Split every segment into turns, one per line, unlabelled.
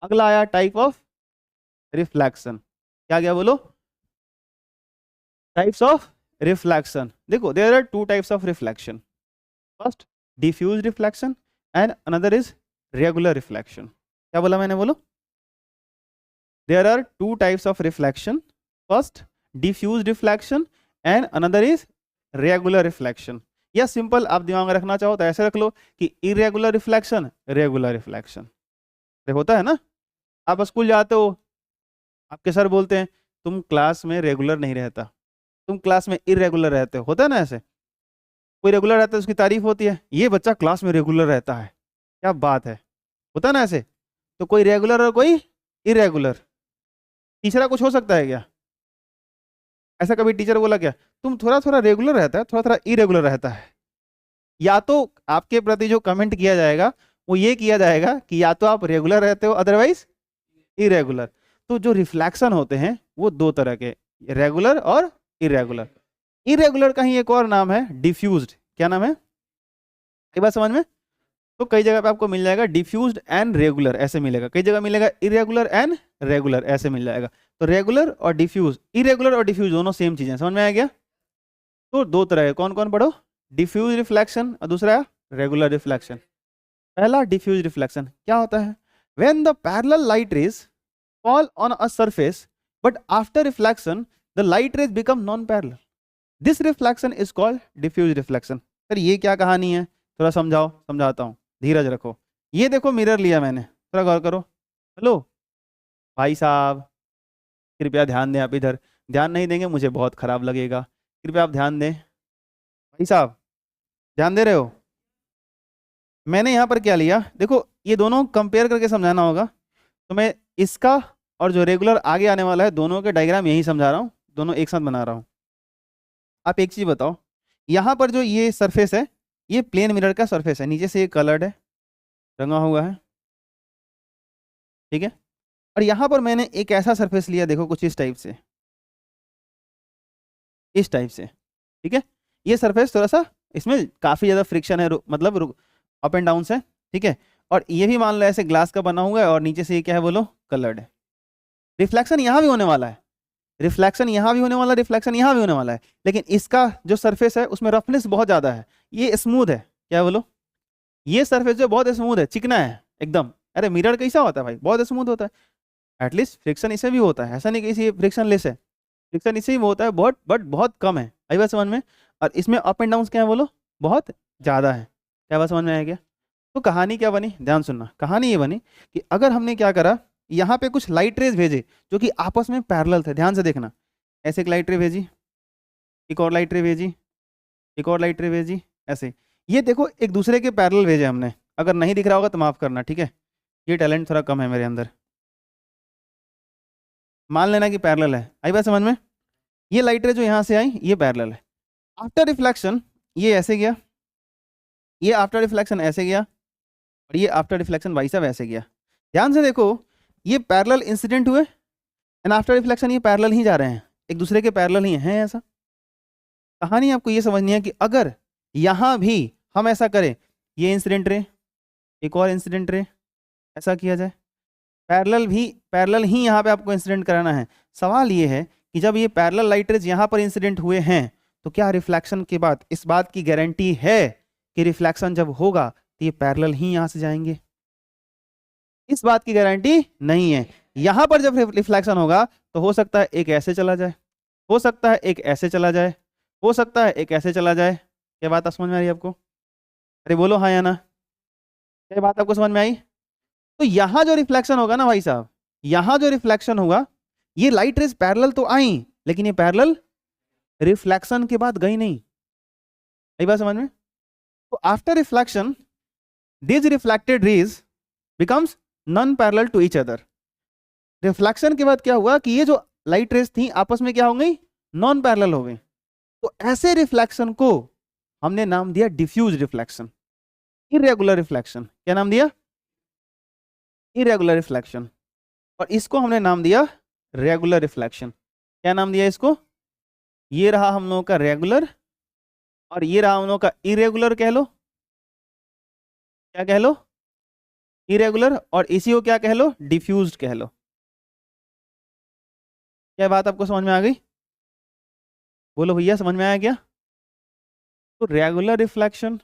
अगला आया type of reflection. क्या गया बोलो? Types of reflection. देखो there are two types of reflection, first diffuse reflection and another is regular reflection. क्या बोला मैंने? बोलो। There are two types of reflection, first diffuse reflection and another is regular reflection. या simple आप दिमाग में रखना चाहो तो ऐसे रख लो कि इरेगुलर रिफ्लेक्शन, रेगुलर रिफ्लेक्शन। होता है ना, आप स्कूल जाते हो, आपके सर बोलते हैं तुम क्लास में रेगुलर नहीं रहता, तुम क्लास में इरेगुलर रहते हो। होता है ना ऐसे? कोई रेगुलर रहता है उसकी तारीफ होती है, ये बच्चा क्लास में रेगुलर रहता है, क्या बात है। होता है ना ऐसे? तो कोई रेगुलर और कोई इरेगुलर। तीसरा कुछ हो सकता है क्या? ऐसा कभी टीचर बोला क्या तुम थोड़ा थोड़ा रेगुलर रहता है, थोड़ा थोड़ा इरेगुलर रहता है? या तो आपके प्रति जो कमेंट किया जाएगा वो ये किया जाएगा कि या तो आप रेगुलर रहते हो अदरवाइज इरेगुलर। तो जो रिफ्लेक्शन होते हैं वो दो तरह के, रेगुलर और इरेगुलर। इरेगुलर का ही एक और नाम है डिफ्यूज्ड। क्या नाम है? एक बात समझ में? तो कई जगह पे आपको मिल जाएगा डिफ्यूज्ड एंड रेगुलर ऐसे मिलेगा, कई जगह मिलेगा इरेगुलर एंड रेगुलर ऐसे मिल जाएगा। तो रेगुलर और डिफ्यूज, इरेगुलर और डिफ्यूज दोनों सेम चीजें। समझ में आ गया? तो दो तरह है, कौन कौन पढ़ो? डिफ्यूज रिफ्लेक्शन और दूसरा रेगुलर रिफ्लेक्शन। पहला डिफ्यूज रिफ्लेक्शन क्या होता है? When the parallel light rays fall on a surface but after reflection the light rays become non parallel, this reflection is called diffuse reflection. Sir ये क्या कहानी है, थोड़ा समझाओ। समझाता हूँ, धीरज रखो। ये देखो मिरर लिया मैंने, थोड़ा गौर करो। हेलो भाई साहब, कृपया ध्यान दें। आप इधर ध्यान नहीं देंगे मुझे बहुत खराब लगेगा, कृपया आप ध्यान दें। भाई साहब ध्यान दे रहे हो? मैंने यहाँ पर क्या लिया देखो, ये दोनों कंपेयर करके समझाना होगा। तो मैं इसका और जो रेगुलर आगे आने वाला है दोनों के डायग्राम यही समझा रहा हूँ, दोनों एक साथ बना रहा हूँ। आप एक चीज बताओ, यहाँ पर जो ये सरफेस है ये प्लेन मिरर का सरफेस है, नीचे से ये कलर्ड है, रंगा हुआ है, ठीक है। और यहाँ पर मैंने एक ऐसा सरफेस लिया, देखो कुछ इस टाइप से, इस टाइप से, ठीक है। ये सरफेस थोड़ा सा इसमें काफी ज्यादा फ्रिक्शन है, मतलब अप एंड डाउन है, ठीक है। और ये भी मान लो ऐसे ग्लास का बना हुआ है और नीचे से ये क्या है बोलो? कलर्ड है। रिफ्लेक्शन यहाँ भी होने वाला है, रिफ्लेक्शन यहाँ भी होने वाला है, रिफ्लेक्शन यहाँ भी होने वाला है, लेकिन इसका जो सरफेस है उसमें रफनेस बहुत ज्यादा है, ये स्मूथ है। क्या बोलो? ये सरफेस जो बहुत स्मूथ है, चिकना है एकदम। अरे मिरर कैसा होता है भाई? बहुत स्मूथ होता है। एटलीस्ट फ्रिक्शन इसे भी होता है, ऐसा नहीं कि इसे फ्रिक्शन लेस है, फ्रिक्शन इसे भी होता है बहुत, बट बहुत कम है। आई बात समझ में? और इसमें अप एंड डाउन क्या है बोलो? बहुत ज्यादा है। क्या बात समझ में आया क्या? तो कहानी क्या बनी, ध्यान सुनना। कहानी ये बनी कि अगर हमने क्या करा, यहाँ पे कुछ लाइट रेज भेजे जो कि आपस में पैरेलल थे, ध्यान से देखना। ऐसे एक लाइट रे भेजी, एक और लाइट रे भेजी, एक और लाइट रे भेजी, ऐसे। ये देखो एक दूसरे के पैरेलल भेजे हमने। अगर नहीं दिख रहा होगा तो माफ करना, ठीक है, ये टैलेंट थोड़ा कम है मेरे अंदर। मान लेना कि पैरेलल है। आई बात समझ में? ये लाइट रे जो यहाँ से आई ये पैरेलल है। आफ्टर रिफ्लेक्शन ये ऐसे गया, ये आफ्टर रिफ्लेक्शन ऐसे गया, और ये आफ्टर रिफ्लेक्शन भाई साहब ऐसे गया। ध्यान से देखो, ये पैरेलल इंसिडेंट हुए एंड आफ्टर रिफ्लेक्शन ये पैरेलल ही जा रहे हैं, एक दूसरे के पैरेलल ही हैं ऐसा। कहानी आपको ये समझनी है कि अगर यहाँ भी हम ऐसा करें, ये इंसिडेंट रे, एक और इंसिडेंट रे, ऐसा किया जाए, पैरेलल भी, पैरेलल ही यहाँ पे आपको इंसिडेंट कराना है। सवाल ये है कि जब ये पैरेलल लाइट रेज यहाँ पर इंसिडेंट हुए हैं तो क्या रिफ्लेक्शन के बाद इस बात की गारंटी है कि रिफ्लेक्शन जब होगा तो ये पैरेलल ही यहाँ से जाएंगे? इस बात की गारंटी नहीं है। यहाँ पर जब रिफ्लेक्शन होगा तो हो सकता है एक ऐसे चला जाए, हो सकता है एक ऐसे चला जाए, हो सकता है एक ऐसे चला जाए। क्या बात समझ में आ रही है आपको? अरे बोलो हाँ या ना। क्या बात आपको समझ में आई? तो यहां जो रिफ्लेक्शन होगा ना भाई साहब, यहां जो रिफ्लेक्शन होगा, ये लाइट रेज पैरेलल तो आई लेकिन ये पैरेलल रिफ्लेक्शन के बाद गई नहीं। सही बात समझ में? तो after reflection these reflected rays becomes non parallel to each other. Reflection के बाद क्या हुआ कि ये जो लाइट रेज थी आपस में क्या हो गई? नॉन पैरेलल हो गई। तो ऐसे रिफ्लेक्शन को हमने नाम दिया डिफ्यूज रिफ्लेक्शन, इरेगुलर रिफ्लेक्शन। क्या नाम दिया? Irregular reflection. और इसको हमने नाम दिया रेगुलर रिफ्लेक्शन। क्या नाम दिया इसको? ये रहा हम लोगों का रेगुलर और ये रहा हम लोगों का इरेगुलर। कह लो, क्या कह लो? इरेगुलर, और इसी को क्या कह लो, डिफ्यूज्ड कह लो। क्या बात आपको समझ में आ गई? बोलो भैया, समझ में आया क्या? तो रेगुलर रिफ्लेक्शन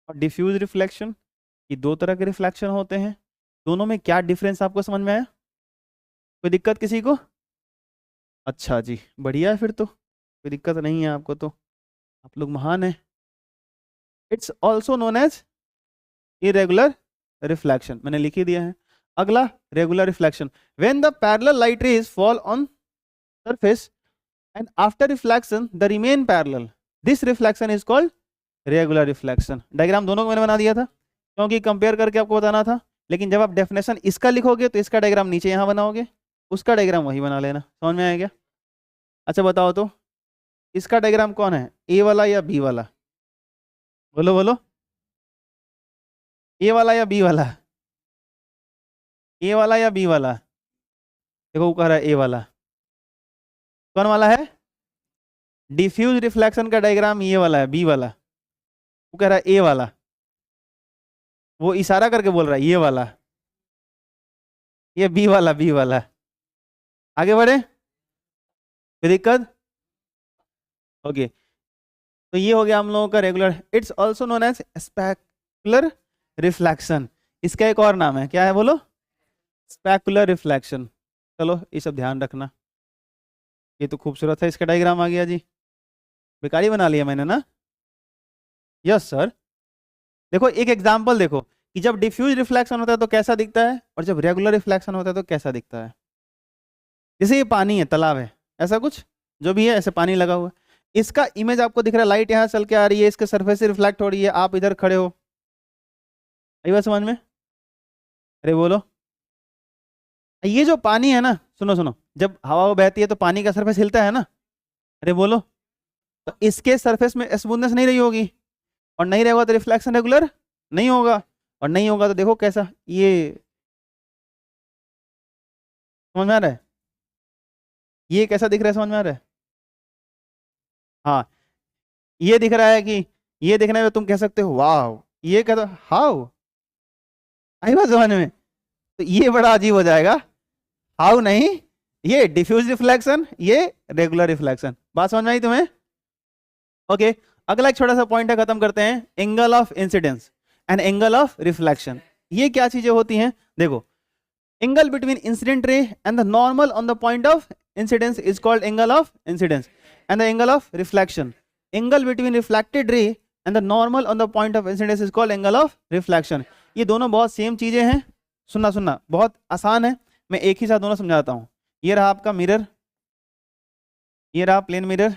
और डिफ्यूज रिफ्लेक्शन, ये दो तरह के रिफ्लेक्शन होते हैं। दोनों में क्या डिफरेंस आपको समझ में आया? कोई दिक्कत किसी को? अच्छा जी, बढ़िया है फिर तो, कोई दिक्कत नहीं है आपको तो, आप लोग महान हैं। It's also known as irregular reflection, मैंने लिख ही दिया है। अगला regular reflection, when the parallel light rays fall on surface and after reflection the remain parallel, this reflection is called regular reflection. Diagram दोनों को मैंने बना दिया था क्योंकि कंपेयर करके आपको बताना था, लेकिन जब आप डेफिनेशन इसका लिखोगे तो इसका डायग्राम नीचे यहाँ बनाओगे, उसका डायग्राम वही बना लेना। समझ में आया क्या? अच्छा बताओ तो, इसका डायग्राम कौन है, ए वाला या बी वाला? बोलो बोलो, ए वाला या बी वाला? ए वाला या बी वाला? देखो वो कह रहा है ए वाला। कौन वाला है? डिफ्यूज रिफ्लेक्शन का डायग्राम ये वाला है, बी वाला। वो कह रहा है ए वाला, वो इशारा करके बोल रहा है ये वाला, ये बी वाला, बी वाला। आगे बढ़े, कोई दिक्कत? ओके, तो ये हो गया हम लोगों का regular. It's also known as specular reflection, इसका एक और नाम है, क्या है बोलो? Specular reflection. चलो ये सब ध्यान रखना। ये तो खूबसूरत है, इसका डायग्राम आ गया जी, बेकारी बना लिया मैंने ना? Yes sir. देखो एक एग्जांपल देखो कि जब डिफ्यूज रिफ्लेक्शन होता है तो कैसा दिखता है, और जब रेगुलर रिफ्लेक्शन होता है तो कैसा दिखता है। जैसे ये पानी है, तालाब है, ऐसा कुछ जो भी है, ऐसे पानी लगा हुआ है, इसका इमेज आपको दिख रहा है, लाइट यहाँ चल के आ रही है, इसके सरफेस से रिफ्लेक्ट हो रही है, आप इधर खड़े हो, आई बात समझ में? अरे बोलो, ये जो पानी है ना, सुनो सुनो, जब हवा बहती है तो पानी का सरफेस हिलता है ना? अरे बोलो, तो इसके सरफेस में स्मूथनेस नहीं रही होगी, और नहीं रहेगा तो रिफ्लेक्शन रेगुलर नहीं होगा, और नहीं होगा तो देखो कैसा, ये समझ में आ रहा है? ये कैसा दिख रहा है, समझ में आ रहा है? हाँ, ये दिख रहा है कि, ये दिखने में तुम कह सकते हो वाह, ये कह दो हाउ, आई बात समझ में? तो ये बड़ा अजीब हो जाएगा, हाउ नहीं, ये डिफ्यूज रिफ्लेक्शन, ये रेगुलर रिफ्लेक्शन। बात समझ में आई तुम्हें? ओके, अगला एक छोटा सा पॉइंट है, खत्म करते हैं। Angle of incidence and angle of reflection, ये क्या चीजें होती हैं? देखो, angle between incident ray and the normal on the point of incidence is called angle of incidence, and the angle of reflection, angle between reflected रे and the normal on the point of incidence is called angle of reflection. ये दोनों बहुत same चीजें हैं। सुनना सुनना, बहुत आसान है, मैं एक ही साथ दोनों समझाता हूँ। ये रहा आपका मिरर, ये रहा प्लेन मिरर,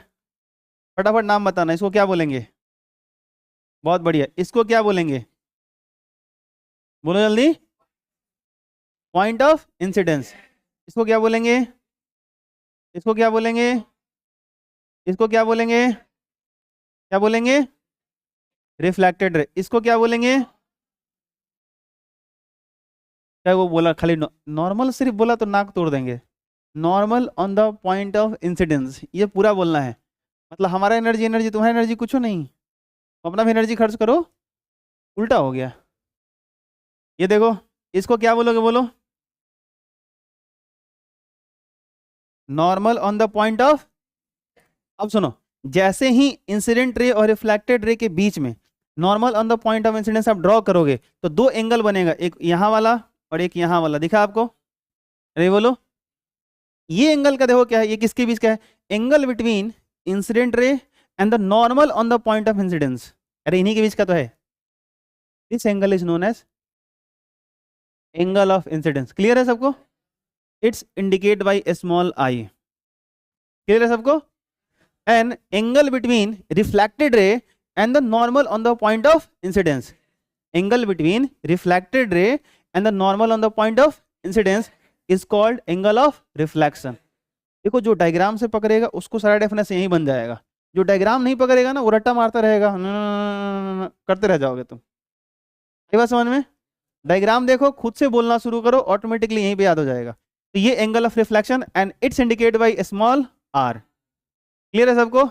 फटाफट नाम बताना, इसको क्या बोलेंगे? बहुत बढ़िया, इसको क्या बोलेंगे? बोलो जल्दी। Point of incidence. इसको क्या बोलेंगे? इसको क्या बोलेंगे? इसको क्या बोलेंगे? क्या बोलेंगे? Reflected ray. इसको क्या बोलेंगे? क्या वो बोला खाली नॉर्मल सिर्फ बोला तो नाक तोड़ देंगे। Normal on the point of incidence, ये पूरा बोलना है। मतलब हमारा एनर्जी एनर्जी, तुम्हारी एनर्जी कुछ नहीं, अपना भी एनर्जी खर्च करो, उल्टा हो गया। ये देखो, इसको क्या बोलोगे? बोलो, normal on the point of. अब सुनो, जैसे ही इंसिडेंट रे और रिफ्लेक्टेड रे के बीच में normal on the point of incidence आप ड्रॉ करोगे तो दो एंगल बनेगा, एक यहाँ वाला और एक यहाँ वाला। दिखा आपको? अरे बोलो, ये एंगल का देखो क्या है, ये किसके बीच का है? Angle between incident ray and the normal on the point of incidence. अरे इन्हीं के बीच का तो है। This angle is known as angle of incidence. Clear है सबको? It's indicate by small I. Clear है सबको? An angle between reflected ray and the normal on the point of incidence, angle between reflected ray and the normal on the point of incidence is called angle of reflection। देखो, जो diagram से पकड़ेगा उसको सारा definition यही बन जाएगा, जो डायग्राम नहीं पकड़ेगा ना वो रट्टा मारता रहेगा, करते रह जाओगे तुम। ये बात समझ में? डायग्राम देखो, खुद से बोलना शुरू करो, ऑटोमेटिकली यहीं पे याद हो जाएगा। तो ये angle of reflection and it's indicate by small R. Clear है सबको?